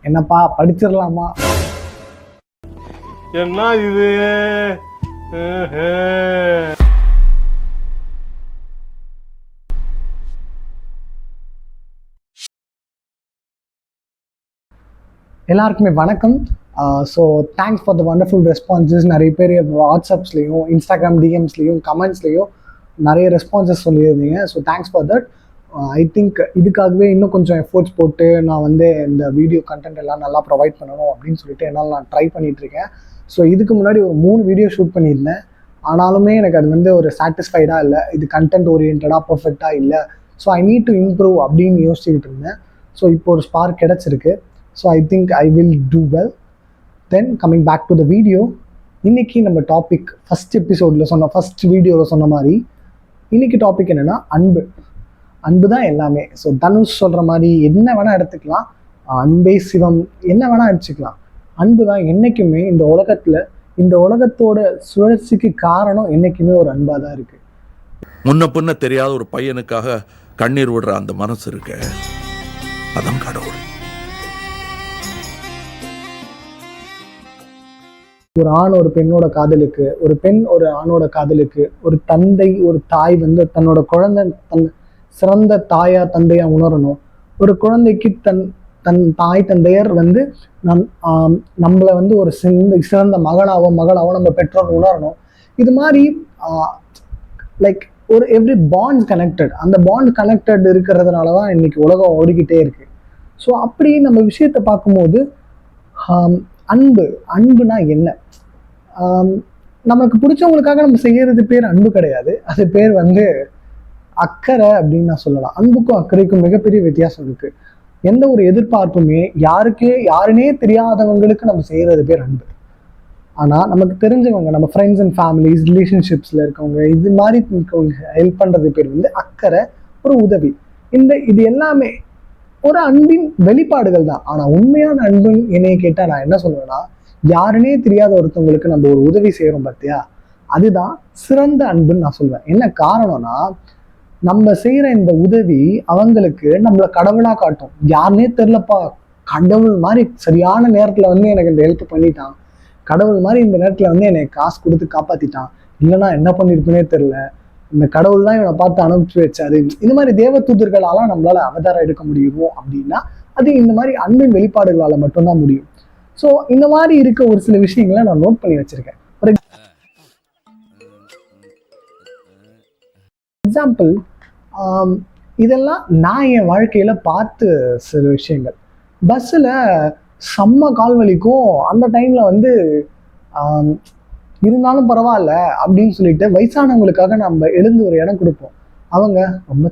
என்னப்பா படிச்சிடலாமா? என்ன இது? எல்லாருக்குமே வணக்கம். So thanks for the wonderful responses. நிறைய பேர் வாட்ஸ்அப்ஸ்லேயும் இன்ஸ்டாகிராம் டிஎம்ஸ்லேயும் கமெண்ட்ஸ்லேயும் நிறைய ரெஸ்பான்சஸ் சொல்லியிருந்தீங்க. So thanks for that. I think இதுக்காகவே இன்னும் கொஞ்சம் எஃபோர்ட்ஸ் போட்டு நான் வந்து இந்த வீடியோ கண்டென்ட் எல்லாம் நல்லா ப்ரொவைட் பண்ணணும் அப்படின்னு சொல்லிட்டு என்னால் நான் ட்ரை பண்ணிகிட்ருக்கேன். ஸோ இதுக்கு முன்னாடி ஒரு 3 வீடியோ ஷூட் பண்ணியிருந்தேன். ஆனாலுமே எனக்கு அது வந்து ஒரு சாட்டிஸ்ஃபைடாக இல்லை, இது கண்டென்ட் ஓரியன்டாக பர்ஃபெக்டாக இல்லை. So I need to improve அப்படின்னு யோசிச்சுக்கிட்டு இருந்தேன். ஸோ இப்போ ஒரு ஸ்பார்க் கிடச்சிருக்கு. So I think I will do well. Then coming back to the video, இன்றைக்கி நம்ம டாபிக் ஃபஸ்ட் வீடியோவில் சொன்ன மாதிரி இன்றைக்கி டாபிக் என்னென்னா அன்பு. அன்பு தான் எல்லாமே. ஸோ தனுஷ் சொல்கிற மாதிரி என்ன வேணால் எடுத்துக்கலாம், அன்பே சிவம் என்ன வேணால் அடிச்சுக்கலாம். அன்பு தான் என்றைக்குமே இந்த உலகத்தோட சுழற்சிக்கு காரணம் என்றைக்குமே ஒரு அன்பாக தான் இருக்குது. முன்ன பின்ன தெரியாத ஒரு பையனுக்காக கண்ணீர் விடுற அந்த மனசு இருக்கு, அதான் கடவுள். ஒரு ஆண் ஒரு பெண்ணோட காதலுக்கு, ஒரு பெண் ஒரு ஆணோட காதலுக்கு, ஒரு தந்தை ஒரு தாய் வந்து தன்னோட குழந்தை சிறந்த தாயா தந்தையா உணரணும். ஒரு குழந்தைக்கு தன் தாய் தந்தையர் வந்து நம்மளை வந்து ஒரு சிறந்த மகளாவோ நம்ம பெற்றோர் உணரணும். இது மாதிரி லைக் ஒரு எவ்ரி பாண்ட் கனெக்டட், அந்த பாண்ட் கனெக்டட் இருக்கிறதுனால தான் இன்னைக்கு உலகம் ஓடிக்கிட்டே இருக்கு. ஸோ அப்படி நம்ம விஷயத்தை பார்க்கும்போது அன்புனா என்ன? நமக்கு பிடிச்சவங்களுக்காக நம்ம செய்யறது பேர் அன்பு கிடையாது, அது பேர் வந்து அக்கறை அப்படின்னு நான் சொல்லலாம். அன்புக்கும் அக்கறைக்கும் மிகப்பெரிய வித்தியாசம் இருக்கு. எந்த ஒரு எதிர்பார்ப்புமே யாருனே தெரியாதவங்களுக்கு நம்ம செய்யறது பேர் அன்பு. ஆனா நமக்கு தெரிஞ்சவங்க, நம்ம ஃப்ரெண்ட்ஸ் அண்ட் ஃபேமிலிஸ், ரிலேஷன்ஷிப்ஸ்ல இருக்கவங்க, இது மாதிரி ஹெல்ப் பண்றது பேர் வந்து அக்கறை, ஒரு உதவி. இது எல்லாமே ஒரு அன்பின் வெளிப்பாடுகள் தான். ஆனா உண்மையான அன்பு என்னைய கேட்டா நான் என்ன சொல்லுவேன்னா, யாருன்னே தெரியாத ஒருத்தவங்களுக்கு நம்ம ஒரு உதவி செய்யறோம் பார்த்தியா, அதுதான் சிறந்த அன்புன்னு நான் சொல்லுவேன். என்ன காரணம்னா, நம்ம செய்யற இந்த உதவி அவங்களுக்கு நம்மளை கடவுளா காட்டும். யாருன்னே தெரியலப்பா, கடவுள் மாதிரி சரியான நேரத்துல வந்து எனக்கு இந்த ஹெல்ப் பண்ணிட்டான், கடவுள் மாதிரி இந்த நேரத்துல வந்து எனக்கு காசு கொடுத்து காப்பாத்திட்டான், இல்லைன்னா என்ன பண்ணிருக்குன்னே தெரியல, இந்த கடவுள் தான் இவனை பார்த்து அனுப்பிச்சு வச்சாரு. இந்த மாதிரி தேவ தூதர்களால நம்மளால அவதாரம் எடுக்க முடியும் அப்படின்னா அது இந்த மாதிரி அன்பின் வெளிப்பாடுகளால மட்டும்தான் முடியும். ஸோ இந்த மாதிரி இருக்க ஒரு சில விஷயங்களை நான் நோட் பண்ணி வச்சிருக்கேன். ஃபார் எக்ஸாம்பிள், இதெல்லாம் நான் என் வாழ்க்கையில பார்த்து சில விஷயங்கள். பஸ்ஸில் செம்ம கால் வலிக்கும், அந்த டைம்ல வந்து இருந்தாலும் பரவாயில்ல அப்படின்னு சொல்லிட்டு வயசானவங்களுக்காக நம்ம எழுந்து ஒரு இடம் கொடுப்போம். அவங்க ரொம்ப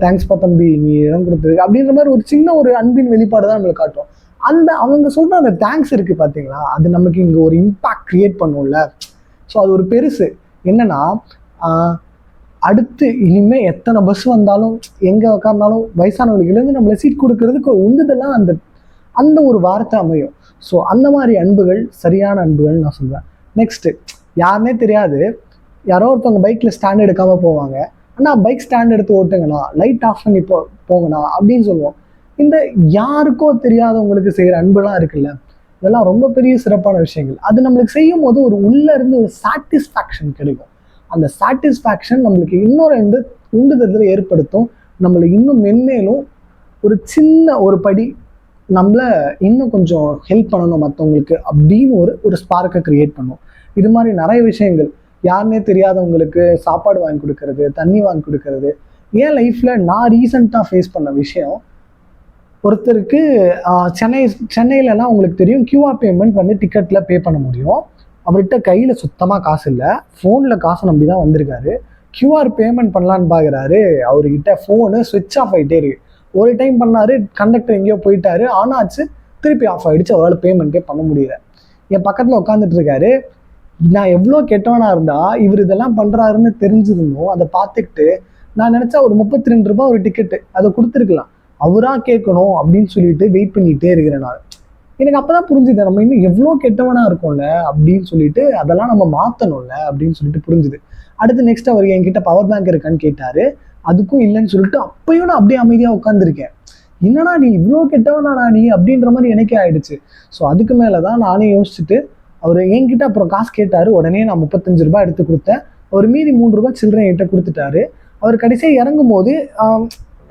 தேங்க்ஸ்ப்பா தம்பி, நீ இடம் கொடுத்ததுக்கு அப்படின்ற மாதிரி ஒரு சின்ன ஒரு அன்பின் வெளிப்பாடு தான் நம்மளுக்கு காட்டும். அவங்க சொல்ற அந்த தேங்க்ஸ் இருக்கு பார்த்தீங்களா, அது நமக்கு இங்கே ஒரு இம்பாக்ட் கிரியேட் பண்ணும்ல. ஸோ அது ஒரு பெருசு. என்னன்னா, அடுத்து இனிமே எத்தனை பஸ் வந்தாலும் எங்கே உட்கார்ந்தாலும் வயசானவர்களுக்கு நம்மளை சீட் கொடுக்கறதுக்கு ஒரு உந்துதெல்லாம் அந்த ஒரு வார்த்தை அமையும். ஸோ அந்த மாதிரி அன்புகள் சரியான அன்புகள் நான் சொல்லுவேன். நெக்ஸ்ட், யாருன்னே தெரியாது யாரோ ஒருத்தவங்க பைக்கில் ஸ்டாண்ட் எடுக்காமல் போவாங்க, ஆனால் பைக் ஸ்டாண்ட் எடுத்து ஓட்டுங்கண்ணா, லைட் ஆஃப் பண்ணி போங்கண்ணா அப்படின்னு சொல்லுவோம். இந்த யாருக்கோ தெரியாதவங்களுக்கு செய்கிற அன்புலாம் இருக்குல்ல, இதெல்லாம் ரொம்ப பெரிய சிறப்பான விஷயங்கள். அது நம்மளுக்கு செய்யும் போது ஒரு உள்ள இருந்து ஒரு சாட்டிஸ்ஃபேக்ஷன் கிடைக்கும். அந்த சாட்டிஸ்ஃபேக்ஷன் நம்மளுக்கு இன்னொரு உந்துதல் ஏற்படுத்தும். நம்மளை இன்னும் மென்மேலும் ஒரு சின்ன ஒரு படி நம்மளை இன்னும் கொஞ்சம் ஹெல்ப் பண்ணணும் மற்றவங்களுக்கு அப்படின்னு ஒரு ஸ்பார்க்கை கிரியேட் பண்ணும். இது மாதிரி நிறைய விஷயங்கள். யாருன்னே தெரியாதவங்களுக்கு சாப்பாடு வாங்கி கொடுக்கறது, தண்ணி வாங்கி கொடுக்கறது. என் லைஃப்ல நான் ரீசெண்டாக ஃபேஸ் பண்ண விஷயம், ஒருத்தருக்கு சென்னையிலலாம் உங்களுக்கு தெரியும், கியூஆர் பேமெண்ட் வந்து டிக்கெட்ல பே பண்ண முடியும். அவர்கிட்ட கையில சுத்தமாக காசு இல்லை, ஃபோனில் காசு நம்பி தான் வந்திருக்காரு. கியூஆர் பேமெண்ட் பண்ணலான்னு பார்க்குறாரு, அவர்கிட்ட ஃபோனு ஸ்விட்ச் ஆஃப் ஆகிட்டே இருக்கு. ஒரு டைம் பண்ணாரு, கண்டக்டர் எங்கேயோ போயிட்டாரு, ஆனாச்சு திருப்பி ஆஃப் ஆகிடுச்சு, அவரால் பேமெண்ட்டே பண்ண முடியல. என் பக்கத்தில் உட்காந்துட்டு இருக்காரு. நான் எவ்வளோ கெட்டவனா இருந்தா இவர் இதெல்லாம் பண்ணுறாருன்னு தெரிஞ்சிருந்தோம். அதை பார்த்துக்கிட்டு நான் நினச்சா ஒரு 32 ரூபாய் ஒரு டிக்கெட்டு, அதை கொடுத்துருக்கலாம், அவராக கேட்கணும் அப்படின்னு சொல்லிட்டு வெயிட் பண்ணிகிட்டே இருக்கிறேன் நான். எனக்கு அப்போ தான் புரிஞ்சுது, நம்ம இன்னும் எவ்வளோ கெட்டவனாக இருக்கோம்ல அப்படின்னு சொல்லிட்டு, அதெல்லாம் நம்ம மாற்றணும்ல அப்படின்னு சொல்லிட்டு புரிஞ்சுது. அடுத்து நெக்ஸ்ட் அவர் என்கிட்ட பவர் பேங்க் இருக்கான்னு கேட்டார், அதுக்கும் இல்லைன்னு சொல்லிட்டு அப்பயும் நான் அப்படியே அமைதியாக உட்காந்துருக்கேன். என்னடா நீ இவ்வளோ கெட்டவனாடா நீ அப்படின்ற மாதிரி எனக்கே ஆயிடுச்சு. ஸோ அதுக்கு மேலே தான் நானே யோசிச்சுட்டு அவர் என்கிட்ட அப்புறம் காசு கேட்டார். உடனே நான் 35 ரூபாய் எடுத்து கொடுத்தேன். அவர் மீதி 3 ரூபாய் சில்லறை என்கிட்ட கொடுத்துட்டாரு. அவர் கடைசியாக இறங்கும் போது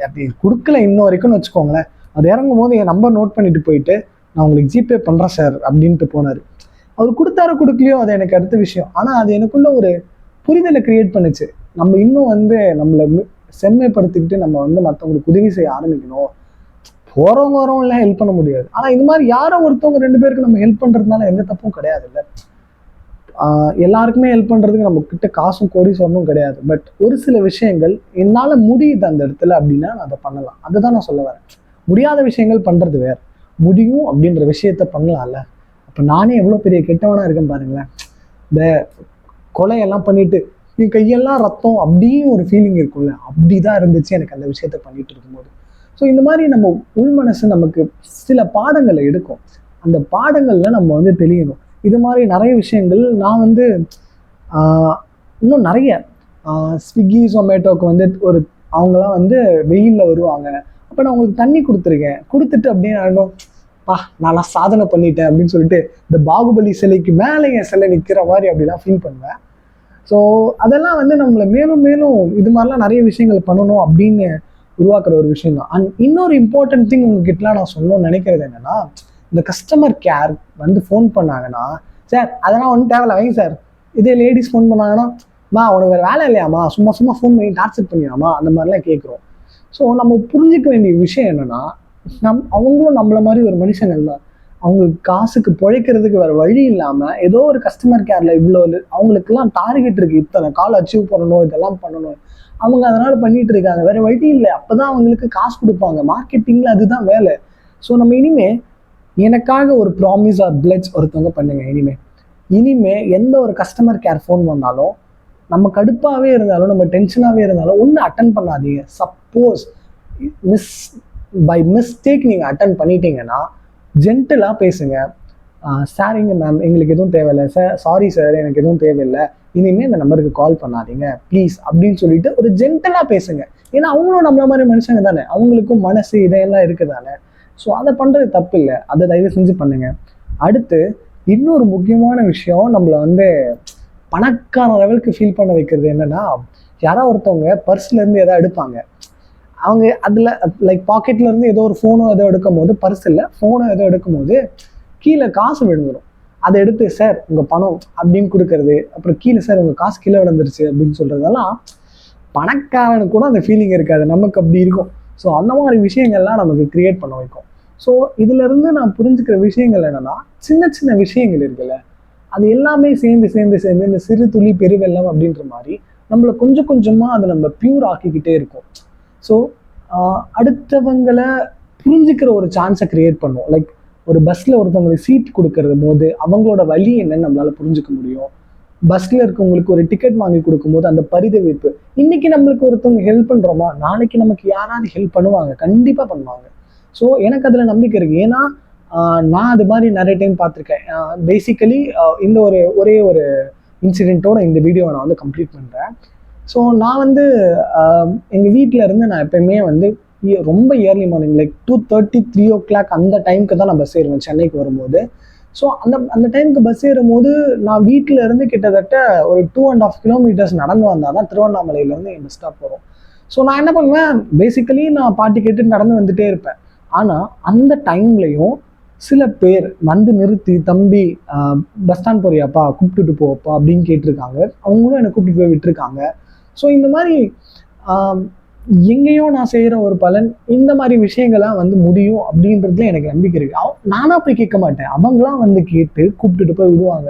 அப்படி கொடுக்கல இன்ன வரைக்கும்னு வச்சுக்கோங்களேன். அது இறங்கும் போது என் நம்பர் நோட் பண்ணிட்டு போயிட்டு நான் உங்களுக்கு ஜிபே பண்ணுறேன் சார் அப்படின்ட்டு போனார். அவர் கொடுத்தாரோ கொடுக்கலையோ அது எனக்கு அடுத்த விஷயம். ஆனால் அது எனக்குள்ள ஒரு புரிதலை கிரியேட் பண்ணுச்சு. நம்ம இன்னும் வந்து நம்மளை செம்மைப்படுத்திக்கிட்டு நம்ம வந்து மற்றவங்களுக்கு உதவி செய்ய ஆரம்பிக்கணும். போகிறவங்க வரவங்களாம் ஹெல்ப் பண்ண முடியாது. ஆனால் இது மாதிரி யாரோ ஒருத்தவங்க 2 பேருக்கு நம்ம ஹெல்ப் பண்ணுறதுனால எந்த தப்பும் கிடையாது. இல்லை எல்லாருக்குமே ஹெல்ப் பண்ணுறதுக்கு நம்ம கிட்ட காசும் கோடீஸ்வரனும் கிடையாது. பட் ஒரு சில விஷயங்கள் என்னால் முடியுது அந்த இடத்துல அப்படின்னா நான் அதை பண்ணலாம். அதை தான் நான் சொல்ல வரேன். முடியாத விஷயங்கள் பண்ணுறது வேறு, முடியும் அப்படின்ற விஷயத்த பண்ணலாம்ல. அப்போ நானே எவ்வளோ பெரிய கெட்டவனாக இருக்கேன் பாருங்களேன். இந்த கொலையெல்லாம் பண்ணிட்டு என் கையெல்லாம் ரத்தம் அப்படின்னு ஒரு ஃபீலிங் இருக்கும்ல, அப்படி தான் இருந்துச்சு எனக்கு அந்த விஷயத்த பண்ணிட்டு இருக்கும்போது. ஸோ இந்த மாதிரி நம்ம உள் மனசு நமக்கு சில பாடங்களை எடுக்கும். அந்த பாடங்களில் நம்ம வந்து தெளியணும். இது மாதிரி நிறைய விஷயங்கள் நான் வந்து இன்னும் நிறைய ஸ்விக்கி ஜொமேட்டோக்கு வந்து அவங்களாம் வந்து வெயிலில் வருவாங்க. அப்போ நான் அவங்களுக்கு தண்ணி கொடுத்துருக்கேன். கொடுத்துட்டு அப்படியே நான் நான்லாம் சாதனை பண்ணிட்டேன் அப்படின்னு சொல்லிட்டு இந்த பாகுபலி சிலைக்கு மேலே என் சிலை நிற்கிற மாதிரி அப்படிலாம் ஃபீல் பண்ணுவேன். ஸோ அதெல்லாம் வந்து நம்மளை மேலும் மேலும் இது மாதிரிலாம் நிறைய விஷயங்கள் பண்ணணும் அப்படின்னு உருவாக்குற ஒரு விஷயம் தான். அண்ட் இன்னொரு இம்பார்ட்டன்ட் திங் உங்ககிட்டலாம் நான் சொல்லணும்னு நினைக்கிறது என்னன்னா, இந்த கஸ்டமர் கேர் வந்து ஃபோன் பண்ணாங்கன்னா, சார் அதெல்லாம் ஒன்றும் தேவையில்ல வைங்க சார். இதே லேடிஸ் ஃபோன் பண்ணாங்கன்னா, உனக்கு வேறு வேலை இல்லையாம்மா, சும்மா சும்மா ஃபோன் பண்ணி டார்ச்சர் பண்ணிடாமா, அந்த மாதிரிலாம் கேட்குறோம். ஸோ நம்ம புரிஞ்சிக்க வேண்டிய விஷயம் என்னென்னா, அவங்களும் நம்மள மாதிரி ஒரு மனுஷங்கள் தான். அவங்களுக்கு காசுக்கு பிழைக்கிறதுக்கு வேறு வழி இல்லாமல் ஏதோ ஒரு கஸ்டமர் கேரில் இவ்வளோ அவங்களுக்குலாம் டார்கெட் இருக்குது, இத்தனை கால் அச்சீவ் பண்ணணும், இதெல்லாம் பண்ணணும், அவங்க அதனால் பண்ணிட்டு இருக்காங்க. வேறு வழி இல்லை. அப்போ தான் அவங்களுக்கு காசு கொடுப்பாங்க. மார்க்கெட்டிங்கில் அதுதான் வேலை. ஸோ நம்ம இனிமேல் எனக்காக ஒரு ப்ராமிஸ் ஆர் பிளட்ஜ் ஒருத்தவங்க பண்ணுங்க. இனிமே எந்த ஒரு கஸ்டமர் கேர் ஃபோன் வந்தாலும் நம்ம கடுப்பாகவே இருந்தாலும் நம்ம டென்ஷனாகவே இருந்தாலும் ஒன்று அட்டன் பண்ணாதீங்க. சப்போஸ் பை மிஸ்டேக் நீங்கள் அட்டன் பண்ணிட்டீங்கன்னா ஜென்டிலாக பேசுங்க. சாரிங்க மேம், எங்களுக்கு எதுவும் தேவையில்லை சார், சாரி சார், எனக்கு எதுவும் தேவையில்லை, இனிமேல் இந்த நம்பருக்கு கால் பண்ணாதீங்க ப்ளீஸ் அப்படின்னு சொல்லிட்டு ஒரு ஜென்டலாக பேசுங்க. ஏன்னா அவங்களும் நம்மள மாதிரி மனுஷங்க தானே, அவங்களுக்கும் மனசு இதையெல்லாம் இருக்குது தானே. ஸோ அதை பண்ணுறது தப்பு இல்லை. அதை தயவு செஞ்சு பண்ணுங்க. அடுத்து இன்னொரு முக்கியமான விஷயம் நம்மளை வந்து பணக்கார லெவலுக்கு ஃபீல் பண்ண வைக்கிறது என்னன்னா, யாராவது ஒருத்தவங்க பர்ஸ்லேருந்து எதாவது எடுப்பாங்க. அவங்க அதில் லைக் பாக்கெட்லேருந்து ஏதோ ஒரு ஃபோனோ ஏதோ எடுக்கும் போது, பர்ஸ் இல்லை ஃபோனோ ஏதோ எடுக்கும் போது கீழே காசு விழுந்துடும். அதை எடுத்து சார் உங்கள் பணம் அப்படின்னு கொடுக்கறது, அப்புறம் கீழே சார் உங்கள் காசு கீழே விழுந்துருச்சு அப்படின்னு சொல்கிறதெல்லாம் பணக்காரனுக்கு கூட அந்த ஃபீலிங் இருக்காது, நமக்கு அப்படி இருக்கும். ஸோ அந்த மாதிரி விஷயங்கள்லாம் நமக்கு கிரியேட் பண்ண வைக்கும். ஸோ இதுலேருந்து நான் புரிஞ்சுக்கிற விஷயங்கள் என்னென்னா, சின்ன சின்ன விஷயங்கள் இருக்குல்ல, அது எல்லாமே சேர்ந்து சேர்ந்து சேர்ந்து இந்த சிறு துளி பெருவெல்லம் அப்படின்ற மாதிரி நம்மளை கொஞ்சம் கொஞ்சமாக அதை நம்ம பியூர் ஆக்கிக்கிட்டே இருக்கும். ஸோ அடுத்தவங்களை புரிஞ்சுக்கிற ஒரு சான்ஸை கிரியேட் பண்ணுவோம். லைக் ஒரு பஸ்ஸில் ஒருத்தவங்களுக்கு சீட் கொடுக்கறது போது அவங்களோட வழி என்னன்னு நம்மளால் புரிஞ்சுக்க முடியும். பஸ்ஸில் இருக்கவங்களுக்கு ஒரு டிக்கெட் வாங்கி கொடுக்கும்போது அந்த பரிதவிப்பு, இன்னைக்கு நம்மளுக்கு ஒருத்தவங்க ஹெல்ப் பண்ணுறோமா, நாளைக்கு நமக்கு யாராவது ஹெல்ப் பண்ணுவாங்க, கண்டிப்பாக பண்ணுவாங்க. ஸோ எனக்கு அதில் நம்பிக்கை இருக்குது. ஏன்னா நான் அது மாதிரி நிறைய டைம் பார்த்துருக்கேன். பேசிக்கலி இந்த ஒரே ஒரு இன்சிடெண்ட்டோட இந்த வீடியோவை நான் வந்து கம்ப்ளீட் பண்ணுறேன். ஸோ நான் வந்து எங்கள் வீட்டில் இருந்து நான் எப்பயுமே வந்து ரொம்ப இயர்லி மார்னிங் லைக் 2:30 3 o'clock அந்த டைமுக்கு தான் நான் பஸ் ஏறுவேன் சென்னைக்கு வரும்போது. ஸோ அந்த டைமுக்கு பஸ் ஏறும்போது நான் வீட்டில் இருந்து கிட்டத்தட்ட ஒரு 2.5 kilometers நடந்து வந்தால் தான் திருவண்ணாமலையிலேருந்து என் பஸ் ஸ்டாப் வரும். ஸோ நான் என்ன பண்ணுவேன், பேசிக்கலி நான் பாட்டு கேட்டு நடந்து வந்துகிட்டே இருப்பேன். ஆனால் அந்த டைம்லையும் சில பேர் வந்து நிறுத்தி, தம்பி பஸ் ஸ்டாண்ட் போறியாப்பா, கூப்பிட்டுட்டு போப்பா அப்படின்னு கேட்டிருக்காங்க. அவங்களும் என்னை கூப்பிட்டு போய் விட்டுருக்காங்க. ஸோ இந்த மாதிரி எங்கேயோ நான் செய்கிற ஒரு பலன் இந்த மாதிரி விஷயங்கள்லாம் வந்து முடியும் அப்படின்றதுல எனக்கு நம்பிக்கை இருக்குது. நானாக போய் கேட்க மாட்டேன், அவங்களாம் வந்து கேட்டு கூப்பிட்டுட்டு போய் விடுவாங்க.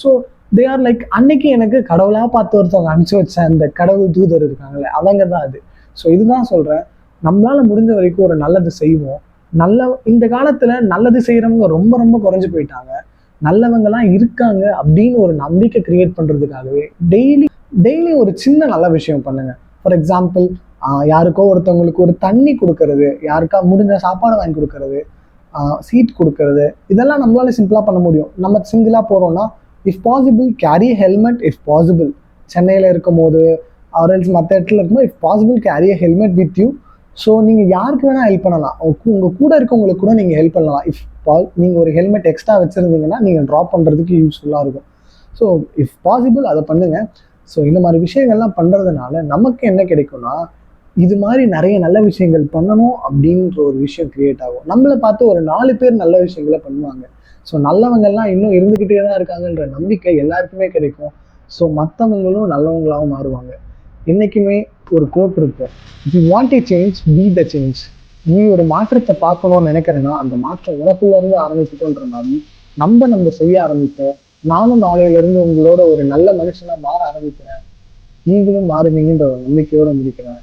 ஸோ தே ஆர் லைக் அன்னைக்கு எனக்கு கடவுளாக பார்த்து ஒருத்தவங்க அனுப்பிச்சி வச்ச அந்த கடவுள் தூதர் இருக்காங்களே, அவங்க தான் அது. ஸோ இதுதான் சொல்கிறேன், நம்மளால் முடிஞ்ச வரைக்கும் ஒரு நல்லது செய்வோம். இந்த காலத்தில் நல்லது செய்கிறவங்க ரொம்ப ரொம்ப குறைஞ்சி போயிட்டாங்க. நல்லவங்கலாம் இருக்காங்க அப்படின்னு ஒரு நம்பிக்கை கிரியேட் பண்ணுறதுக்காகவே டெய்லி ஒரு சின்ன நல்ல விஷயம் பண்ணுங்க. ஃபார் எக்ஸாம்பிள், யாருக்கோ ஒருத்தவங்களுக்கு ஒரு தண்ணி கொடுக்கறது, யாருக்கா முடிஞ்ச சாப்பாடு வாங்கி கொடுக்கறது, சீட் கொடுக்கறது, இதெல்லாம் நம்மளால சிம்பிளாக பண்ண முடியும். நம்ம சிங்கிளாக போகிறோம்னா if possible carry helmet. If possible சென்னையில் இருக்கும் போது ஆர்எல்ஸ் மற்ற இடத்துல இருக்கும்போது if possible carry helmet with you. So நீங்கள் யாருக்கு வேணால் ஹெல்ப் பண்ணலாம். உங்கள் கூட இருக்கவங்களுக்கு கூட நீங்கள் ஹெல்ப் பண்ணலாம். இஃப் நீங்கள் ஒரு ஹெல்மெட் எக்ஸ்ட்ரா வச்சுருந்தீங்கன்னா நீங்கள் ட்ராப் பண்ணுறதுக்கு யூஸ்ஃபுல்லாக இருக்கும். ஸோ இஃப் பாசிபிள் அதை பண்ணுங்கள். ஸோ இந்த மாதிரி விஷயங்கள்லாம் பண்ணுறதுனால நமக்கு என்ன கிடைக்கும்னா, இது மாதிரி நிறைய நல்ல விஷயங்கள் பண்ணணும் அப்படின்ற ஒரு விஷயம் கிரியேட் ஆகும். நம்மளை பார்த்து ஒரு 4 பேர் நல்ல விஷயங்களை பண்ணுவாங்க. ஸோ நல்லவங்கள்லாம் இன்னும் இருந்துக்கிட்டே தான் இருக்காங்கன்ற நம்பிக்கை எல்லாருக்குமே கிடைக்கும். ஸோ மற்றவங்களும் நல்லவங்களாகவும் மாறுவாங்க. என்றைக்குமே ஒரு கோட் இருக்கும், if you want A change be the change. நீ ஒரு மாற்றத்தை பார்க்கணும்னு நினைக்கிறேன்னா அந்த மாற்றம் உனக்குள்ளேருந்து ஆரம்பிச்சுட்டோன்ற மாதிரி நம்ம செய்ய ஆரம்பிப்போம். நானும் நாளையிலிருந்து உங்களோட ஒரு நல்ல மனுஷனாக மாற ஆரம்பிக்கிறேன். நீங்களும் மாறுவீங்கன்ற ஒரு நம்பிக்கையோடு முடிக்கிறேன்.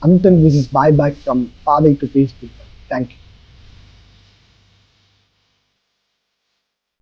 Until this is bye bye from Father to Peace people. Thank you.